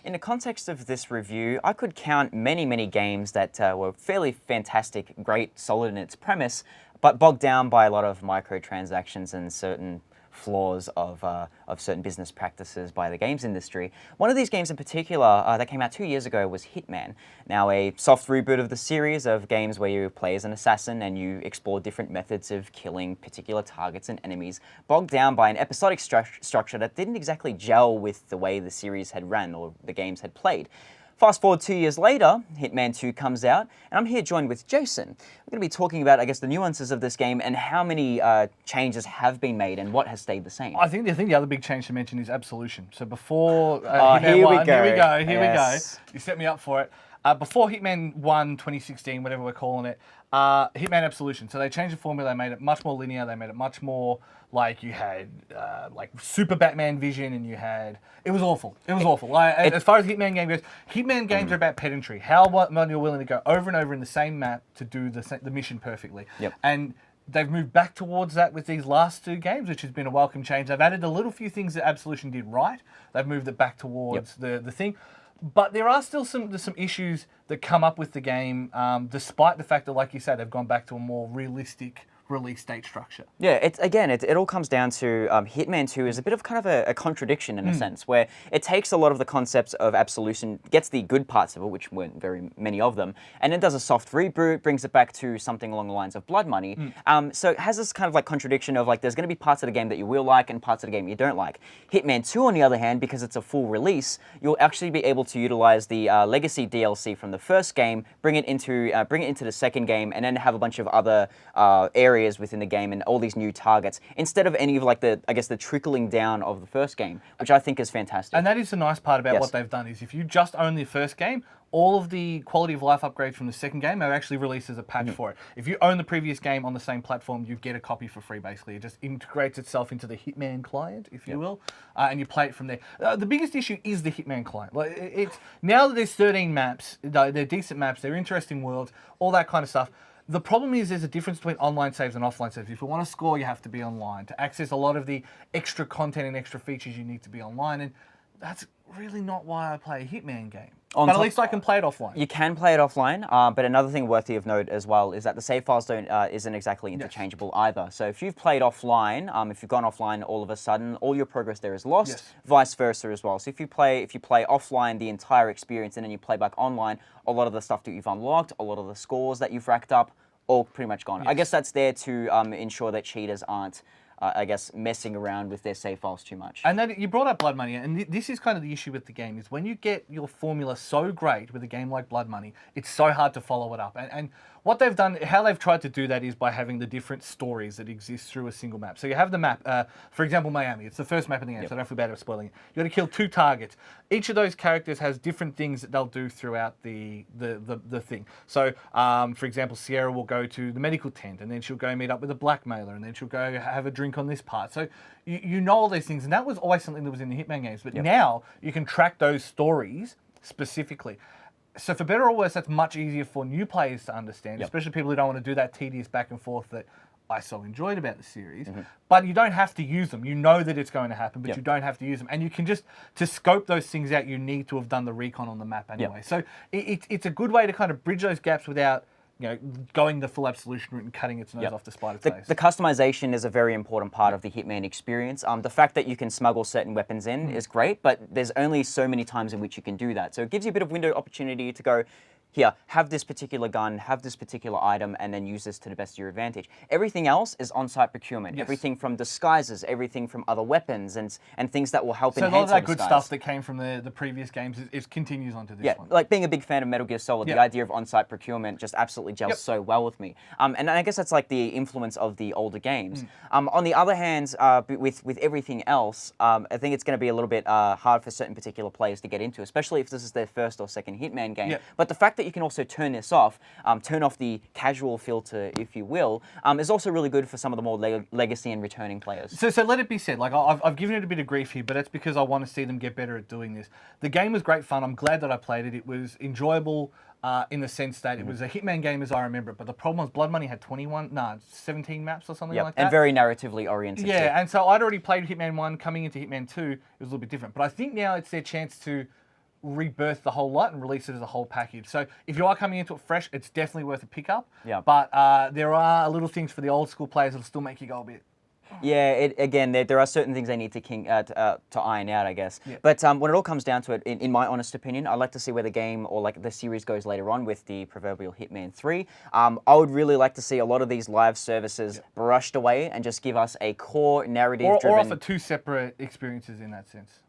in the context of this review, I could count many games that were fairly fantastic, great, solid in its premise, but bogged down by a lot of microtransactions and certain flaws of certain business practices by the games industry. One of these games in particular that came out 2 years ago was Hitman. Now a soft reboot of the series of games where you play as an assassin and you explore different methods of killing particular targets and enemies, bogged down by an episodic structure that didn't exactly gel with the way the series had run or the games had played. Fast forward 2 years later, Hitman 2 comes out, and I'm here joined with Jason. We're going to be talking about, I guess, the nuances of this game and how many changes have been made and what has stayed the same. I think the other big change to mention is Absolution. So before Hitman 1, here we go. You set me up for it. Before Hitman 1 2016, whatever we're calling it, Hitman Absolution. So they changed the formula, they made it much more linear, they made it much more like you had like super Batman vision and you had... It was awful. It was awful. As far as Hitman game goes, Hitman games are about pedantry. How much you're willing to go over and over in the same map to do the mission perfectly. Yep. And they've moved back towards that with these last two games, which has been a welcome change. They've added a little few things that Absolution did right. They've moved it back towards the thing. But there are still some issues that come up with the game, despite the fact that, like you said, they've gone back to a more realistic release date structure. Yeah, it all comes down to Hitman 2 is a bit of kind of a contradiction in a sense, where it takes a lot of the concepts of Absolution, gets the good parts of it, which weren't very many of them, and then does a soft reboot, brings it back to something along the lines of Blood Money. So it has this kind of like contradiction of like there's going to be parts of the game that you will like and parts of the game you don't like. Hitman 2, on the other hand, because it's a full release, you'll actually be able to utilize the legacy DLC from the first game, bring it into the second game, and then have a bunch of other areas within the game and all these new targets, instead of any of like the trickling down of the first game, which I think is fantastic. And that is the nice part about what they've done, is if you just own the first game, all of the quality of life upgrades from the second game are actually released as a patch for it. If you own the previous game on the same platform, you get a copy for free, basically. It just integrates itself into the Hitman client, if you will, and you play it from there. The biggest issue is the Hitman client. Like, it's now that there's 13 maps, they're decent maps, they're interesting worlds, all that kind of stuff. The problem is there's a difference between online saves and offline saves. If you want to score, you have to be online. To access a lot of the extra content and extra features, you need to be online, and that's really not why I play a Hitman game. But at least I can play it offline. You can play it offline, but another thing worthy of note as well is that the save files isn't exactly interchangeable either. So if you've played offline, if you've gone offline all of a sudden, all your progress there is lost, vice versa as well. So if you play offline the entire experience and then you play back online, a lot of the stuff that you've unlocked, a lot of the scores that you've racked up, all pretty much gone. I guess that's there to ensure that cheaters aren't I guess, messing around with their save files too much. And then you brought up Blood Money, and this is kind of the issue with the game, is when you get your formula so great with a game like Blood Money, it's so hard to follow it up. And what they've done, how they've tried to do that is by having the different stories that exist through a single map. So you have the map, for example, Miami. It's the first map in the game, so I don't feel bad about spoiling it. You got to kill 2 targets. Each of those characters has different things that they'll do throughout the thing. So, for example, Sierra will go to the medical tent, and then she'll go meet up with a blackmailer, and then she'll go have a drink on this part. So you know all these things, and that was always something that was in the Hitman games. But now you can track those stories specifically. So for better or worse, that's much easier for new players to understand, especially people who don't want to do that tedious back and forth that I so enjoyed about the series. But you don't have to use them. You know that it's going to happen, but you don't have to use them. And you can just, to scope those things out, you need to have done the recon on the map anyway. So it's a good way to kind of bridge those gaps without, you know, going the full Absolution route and cutting its nose off the spider's face. The customization is a very important part of the Hitman experience. The fact that you can smuggle certain weapons in is great, but there's only so many times in which you can do that. So it gives you a bit of window opportunity to go, here, have this particular gun, have this particular item, and then use this to the best of your advantage. Everything else is on-site procurement. Everything from disguises, everything from other weapons, and things that will help enhance So a lot of that disguise. good stuff that came from the previous games is continues onto this one. Like being a big fan of Metal Gear Solid, the idea of on-site procurement just absolutely gels so well with me. And I guess that's like the influence of the older games. On the other hand, with everything else, I think it's going to be a little bit hard for certain particular players to get into, especially if this is their first or second Hitman game. But the fact that you can also turn this off, turn off the casual filter, if you will, is also really good for some of the more legacy and returning players. So let it be said, like I've given it a bit of grief here, but that's because I want to see them get better at doing this. The game was great fun. I'm glad that I played it. It was enjoyable in the sense that it was a Hitman game as I remember it, but the problem was Blood Money had 17 maps or something like that. And very narratively oriented too. And so I'd already played Hitman 1. Coming into Hitman 2, it was a little bit different. But I think now it's their chance to rebirth the whole lot and release it as a whole package. So if you are coming into it fresh, it's definitely worth a pickup. Yeah. But there are little things for the old school players that'll still make you go a bit. Yeah, again, there are certain things they need to iron out, I guess. Yeah. But when it all comes down to it, in my honest opinion, I'd like to see where the game or like the series goes later on with the proverbial Hitman 3. I would really like to see a lot of these live services brushed away and just give us a core narrative-driven... Or offer two separate experiences in that sense.